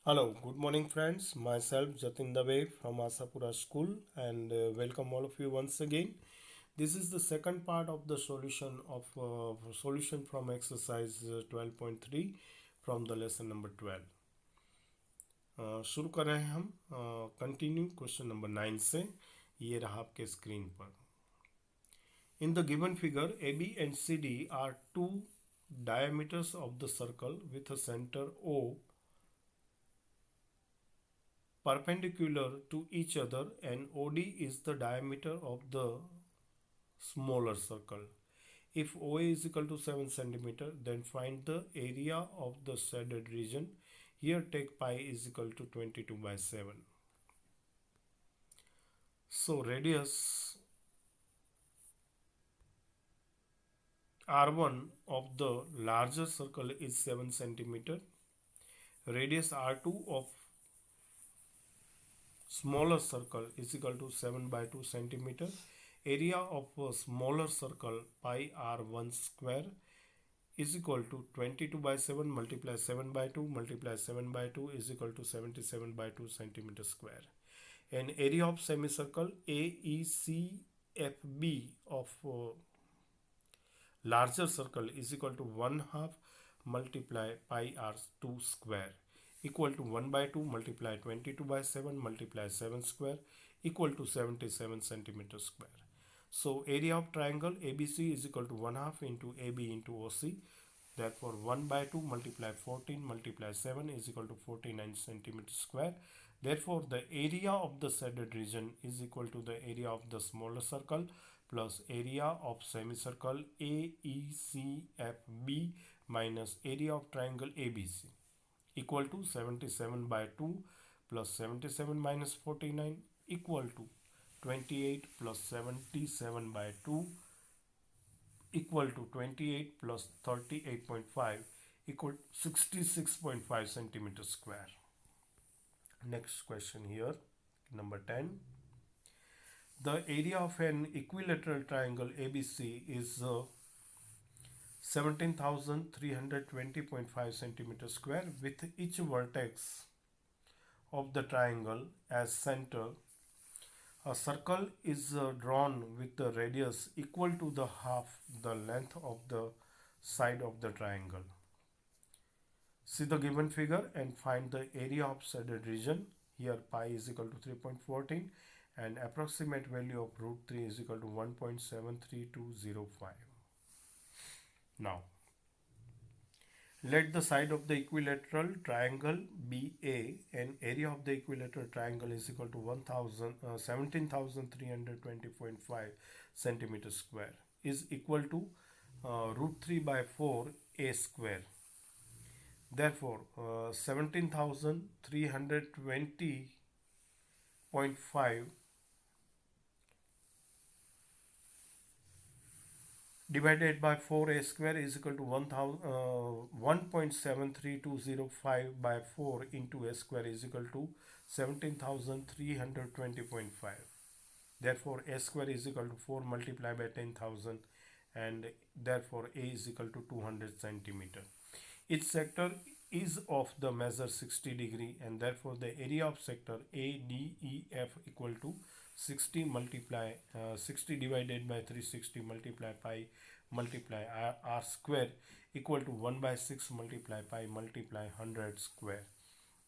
Hello, good morning, friends. Myself Jatin Dave from Asapura School, and welcome all of you once again. This is the second part of the solution from exercise 12.3 from the lesson number 12. शुरू कर रहे हैं हम continue question number 9 से. ये रहा आपके screen पर. In the given figure, AB and CD are two diameters of the circle with a center O perpendicular to each other, and OD is the diameter of the smaller circle. If OA is equal to 7 centimeter, then find the area of the shaded region. Here take pi is equal to 22 by 7. So radius R1 of the larger circle is 7 centimeter. Radius R2 of smaller circle is equal to 7 by 2 centimeter. Area of a smaller circle pi r1 square is equal to 22 by 7 multiply 7 by 2 multiply 7 by 2 is equal to 77 by 2 centimeter square. And area of semicircle AECFB of larger circle is equal to 1 half multiply pi r2 square equal to 1 by 2 multiply 22 by 7 multiply 7 square equal to 77 centimeter square. So area of triangle ABC is equal to 1 half into AB into OC. Therefore 1 by 2 multiply 14 multiply 7 is equal to 49 centimeter square. Therefore the area of the shaded region is equal to the area of the smaller circle plus area of semicircle AECFB minus area of triangle ABC equal to 77 by 2 plus 77 minus 49 equal to 28 plus 77 by 2 equal to 28 plus 38.5 equal to 66.5 centimeter square. Next question here, number 10. The area of an equilateral triangle ABC is 17,320.5 centimeter square with each vertex of the triangle as center. A circle is drawn with the radius equal to the half the length of the side of the triangle. See the given figure and find the area of shaded region. Here pi is equal to 3.14 and approximate value of root 3 is equal to 1.73205. Now, let the side of the equilateral triangle be A and area of the equilateral triangle is equal to 17,320.5 centimeter square is equal to root 3 by 4 A square. Therefore, 17,320.5 divided by 4a square is equal to 1.73205 by 4 into a square is equal to 17,320.5. Therefore, a square is equal to 4 multiplied by 10,000 and therefore a is equal to 200 centimeter. Each sector is of the measure 60 degree and therefore the area of sector ADEF equal to 60 multiply 60 divided by 360 multiply pi multiply r square equal to 1 by 6 multiply pi multiply 100 square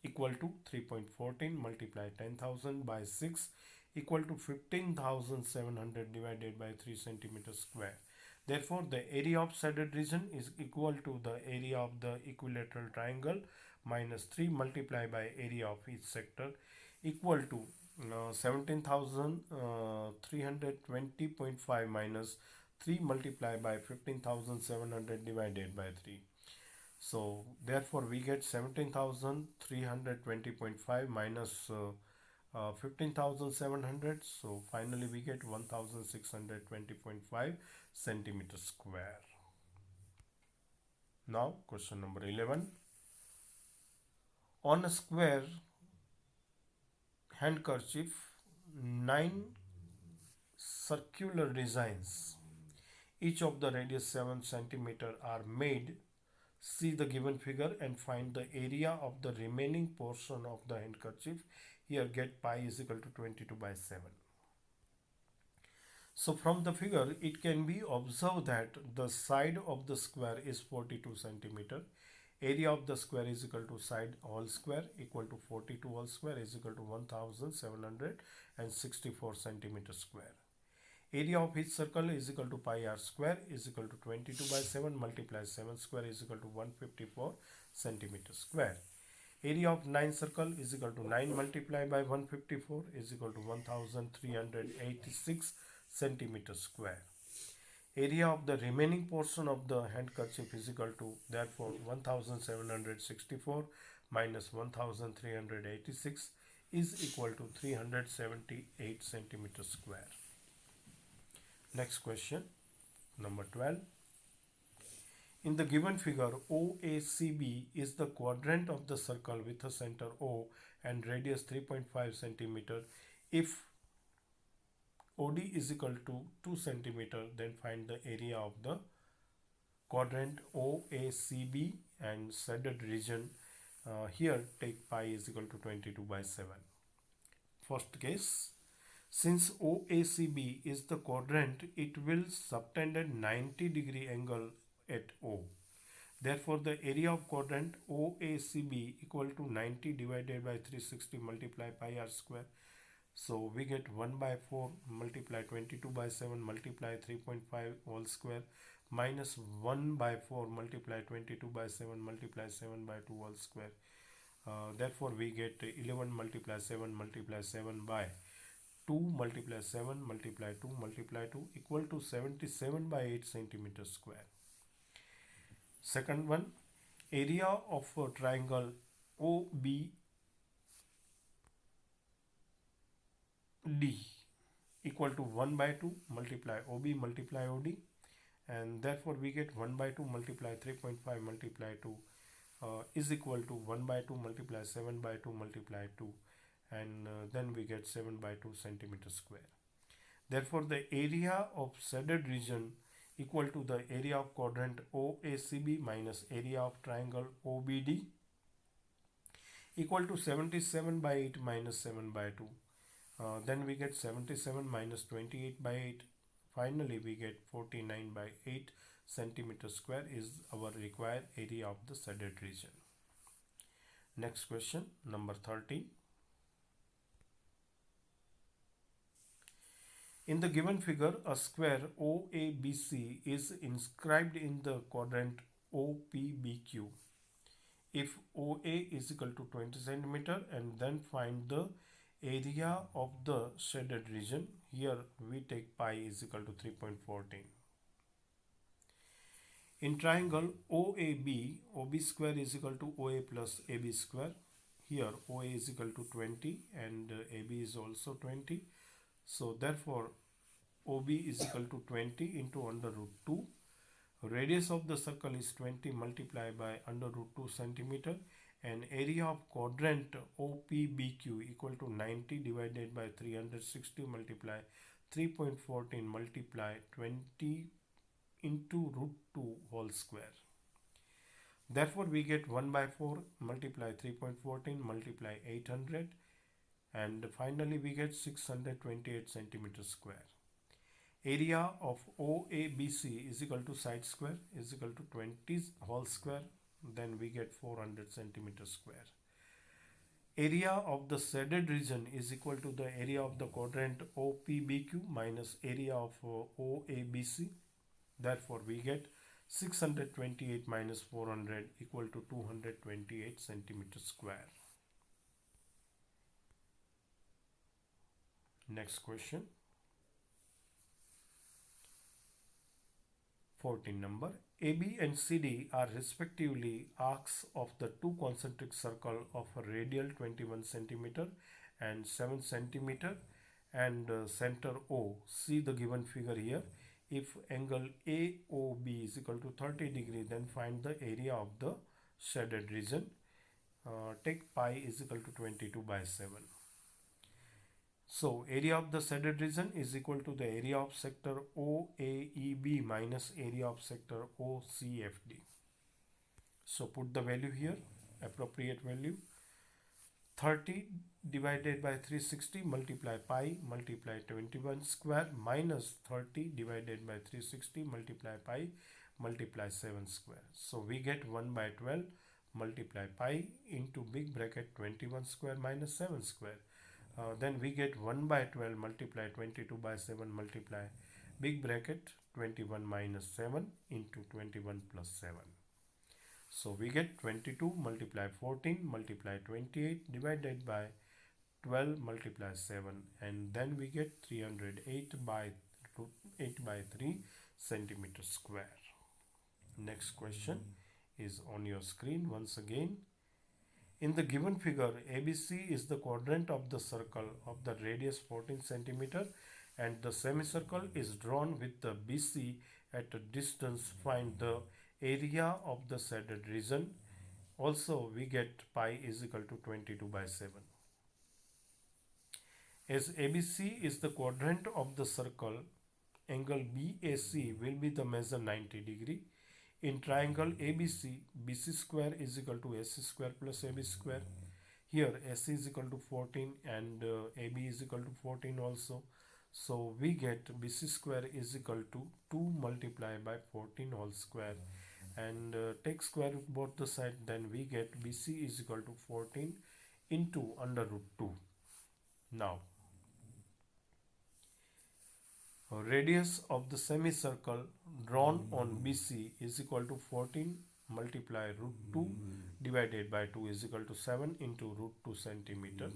equal to 3.14 multiply 10,000 by 6 equal to 15,700 divided by 3 centimeter square. Therefore, the area of shaded region is equal to the area of the equilateral triangle minus 3 multiplied by area of each sector equal to 17,320.5 minus 3 multiplied by 15,700 divided by 3. So, therefore, we get 17,320.5 minus 15,700. So, finally, we get 1,620.5 centimeter square. Now, question number 11. On a square handkerchief, 9 circular designs, each of the radius 7 centimeter, are made See the given figure and find the area of the remaining portion of the handkerchief. Here get pi is equal to 22 by 7. So from the figure, it can be observed that the side of the square is 42 centimeter. Area of the square is equal to side whole square equal to 42 whole square is equal to 1764 centimeter square. Area of each circle is equal to pi r square is equal to 22 by 7 multiplies 7 square is equal to 154 centimeter square. Area of 9 circle is equal to 9 multiplied by 154 is equal to 1386 centimeter square. Area of the remaining portion of the handkerchief is equal to, therefore, 1764 minus 1386 is equal to 378 centimeter square. Next question, number 12. In the given figure, OACB is the quadrant of the circle with a center O and radius 3.5 centimeter. If OD is equal to 2 centimeter, then find the area of the quadrant OACB and shaded region. Here take pi is equal to 22 by 7. First case, since OACB is the quadrant, it will subtend a 90-degree angle at O. Therefore, the area of quadrant OACB equal to 90 divided by 360 multiply pi r square. So we get 1 by 4 multiply 22 by 7 multiply 3.5 whole square minus 1 by 4 multiply 22 by 7 multiply 7 by 2 whole square. Therefore we get 11 multiply 7 multiply 7 by 2 multiply 7 multiply 2 multiply 2 equal to 77 by 8 centimeter square. Second one, area of a triangle OBD equal to 1 by 2 multiply OB multiply OD, and therefore we get 1 by 2 multiply 3.5 multiply 2 is equal to 1 by 2 multiply 7 by 2 multiply 2, and then we get 7 by 2 centimeter square. Therefore the area of shaded region equal to the area of quadrant OACB minus area of triangle OBD equal to 77 by 8 minus 7 by 2. Then we get 77 minus 28 by 8. Finally we get 49 by 8 centimeter square is our required area of the shaded region. Next question, number 13. In the given figure, a square OABC is inscribed in the quadrant OPBQ. If OA is equal to 20 centimeter, and then find the area of the shaded region. Here we take pi is equal to 3.14. In triangle OAB, OB square is equal to OA plus AB square. Here OA is equal to 20 and AB is also 20. So therefore OB is equal to 20 into under root 2. Radius of the circle is 20 multiplied by under root 2 centimeter, and area of quadrant OPBQ equal to 90 divided by 360 multiply 3.14 multiply 20 into root 2 whole square. Therefore we get 1 by 4 multiply 3.14 multiply 800, and finally we get 628 centimeter square. Area of OABC is equal to side square is equal to 20 whole square, then we get 400 centimeter square. Area of the shaded region is equal to the area of the quadrant OPBQ minus area of OABC. Therefore we get 628 minus 400 equal to 228 centimeter square. Next question. 14 number. AB and CD are respectively arcs of the two concentric circle of a radial 21 centimeter and 7 centimeter and center O. See the given figure here. If angle AOB is equal to 30 degree, then find the area of the shaded region. Take pi is equal to 22 by 7. So area of the shaded region is equal to the area of sector OAEB minus area of sector OCFD. So put the value here, appropriate value. 30 divided by 360 multiply pi multiply 21 square minus 30 divided by 360 multiply pi multiply 7 square. So we get 1 by 12 multiply pi into big bracket 21 square minus 7 square. Then we get 1 by 12 multiply 22 by 7 multiply big bracket 21 minus 7 into 21 plus 7. So we get 22 multiply 14 multiply 28 divided by 12 multiply 7, and then we get 308 by 8 by 3 centimeter square. Next question is on your screen once again. In the given figure, ABC is the quadrant of the circle of the radius 14 centimeter and the semicircle is drawn with the BC at a distance. Find the area of the shaded region. Also, we get pi is equal to 22 by 7. As ABC is the quadrant of the circle, angle BAC will be the measure 90 degree. In triangle ABC, BC square is equal to AC square plus AB square. Here AC is equal to 14 and AB is equal to 14 also. So we get BC square is equal to 2 multiplied by 14 whole square, and take square root both the side, then we get BC is equal to 14 into under root 2. Now radius of the semicircle drawn on BC is equal to 14 multiply root 2 divided by 2 is equal to 7 into root 2 centimeter.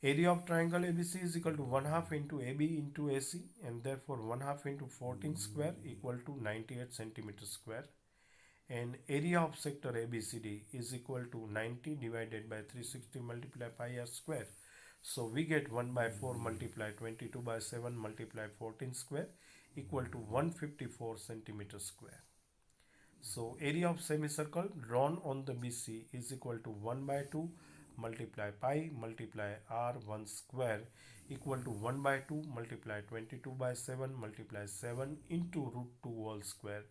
Area of triangle ABC is equal to 1 half into AB into AC, and therefore 1 half into 14 square equal to 98 centimeter square. And area of sector ABCD is equal to 90 divided by 360 multiply pi r square. So we get 1 by 4 multiply 22 by 7 multiply 14 square equal to 154 centimeter square. So area of semicircle drawn on the BC is equal to 1 by 2 multiply pi multiply r1 square equal to 1 by 2 multiply 22 by 7 multiply 7 into root 2 whole square,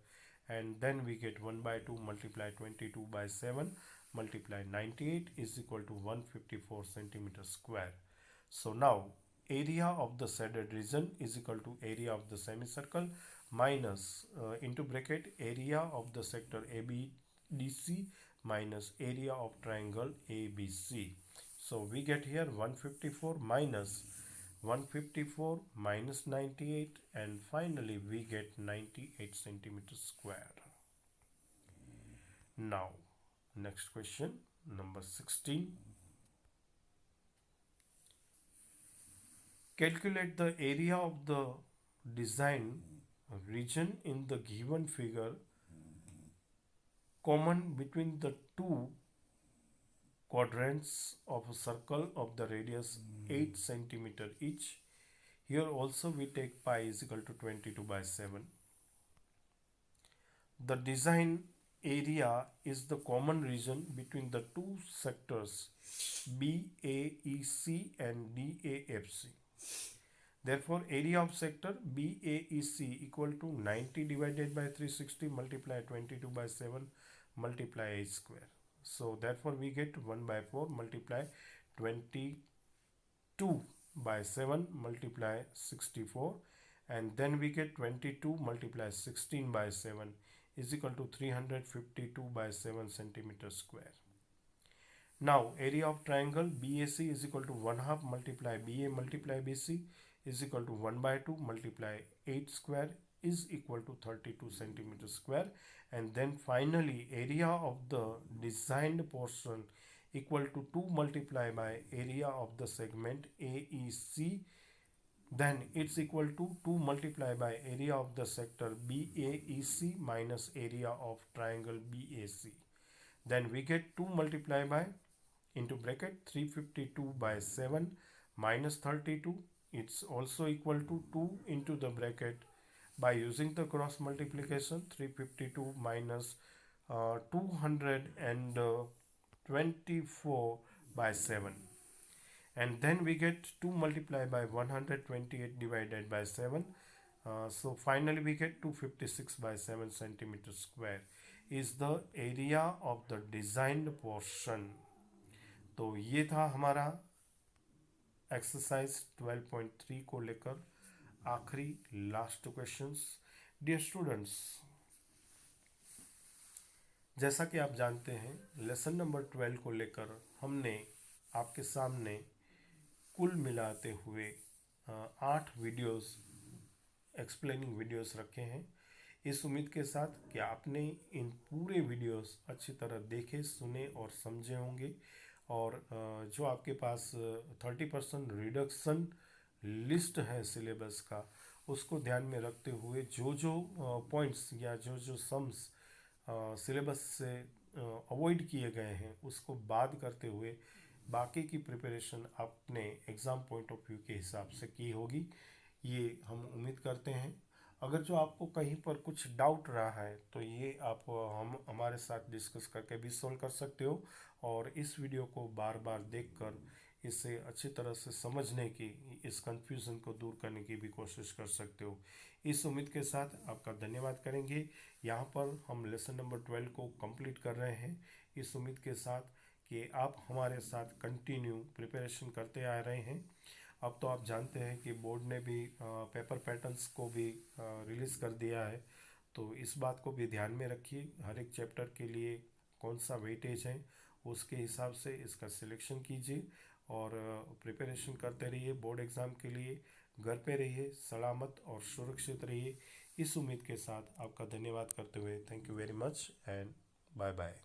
and then we get 1 by 2 multiply 22 by 7 multiply 98 is equal to 154 centimeter square. So now area of the shaded region is equal to area of the semicircle minus into bracket area of the sector ABDC minus area of triangle ABC. So we get here 154 minus 154 minus 98, and finally we get 98 centimeters square. Now next question, number 16. Calculate the area of the design region in the given figure common between the two quadrants of a circle of the radius 8 centimeter each. Here also we take pi is equal to 22 by 7. The design area is the common region between the two sectors BAEC and DAFC. Therefore, area of sector BAEC equal to 90 divided by 360 multiply 22 by 7 multiply a square. So therefore we get 1 by 4 multiply 22 by 7 multiply 64, and then we get 22 multiply 16 by 7 is equal to 352 by 7 centimeter square. Now area of triangle BAC is equal to 1 half multiply BA multiply BC is equal to 1 by 2 multiply 8 square is equal to 32 centimeter square, and then finally area of the designed portion equal to 2 multiply by area of the segment AEC, then it's equal to 2 multiply by area of the sector BAEC minus area of triangle BAC. Then we get 2 multiply by into bracket 352 by 7 minus 32. It's also equal to 2 into the bracket by using the cross multiplication 352 minus 224 by 7, and then we get 2 multiply by 128 divided by 7. So finally we get 256 by 7 centimeter square. Is the area of the designed portion. तो ये था हमारा exercise 12.3 को लेकर आखिरी last questions. Dear students, जैसा कि आप जानते हैं लेसन नंबर 12 को लेकर हमने आपके सामने कुल मिलाते हुए 8 वीडियोस, एक्सप्लेनिंग वीडियोस रखे हैं। इस उम्मीद के साथ कि आपने इन पूरे वीडियोस अच्छी तरह देखे, सुने और समझे होंगे, और जो आपके पास 30% रिडक्शन लिस्ट है सिलेबस का, उसको ध्यान में रखते हुए जो जो पॉइंट्स या जो जो सम्स सिलेबस से अवॉइड किए गए हैं उसको बाद करते हुए बाकी की प्रिपरेशन आपने एग्ज़ाम पॉइंट ऑफ व्यू के हिसाब से की होगी, ये हम उम्मीद करते हैं। अगर जो आपको कहीं पर कुछ डाउट रहा है तो ये आप हम हमारे साथ डिस्कस करके भी सॉल्व कर सकते हो, और इस वीडियो को बार बार देखकर इसे अच्छी तरह से समझने की, इस कंफ्यूजन को दूर करने की भी कोशिश कर सकते हो। इस उम्मीद के साथ आपका धन्यवाद करेंगे। यहाँ पर हम लेसन नंबर 12 को कंप्लीट कर रहे हैं, इस उम्मीद के साथ कि आप हमारे साथ कंटिन्यू प्रिपरेशन करते आ रहे हैं। अब तो आप जानते हैं कि बोर्ड ने भी पेपर पैटर्न्स को भी रिलीज़ कर दिया है, तो इस बात को भी ध्यान में रखिए। हर एक चैप्टर के लिए कौन सा वेटेज है उसके हिसाब से इसका सिलेक्शन कीजिए, और प्रिपरेशन करते रहिए बोर्ड एग्ज़ाम के लिए। घर पे रहिए, सलामत और सुरक्षित रहिए। इस उम्मीद के साथ आपका धन्यवाद करते हुए thank you very much and bye bye.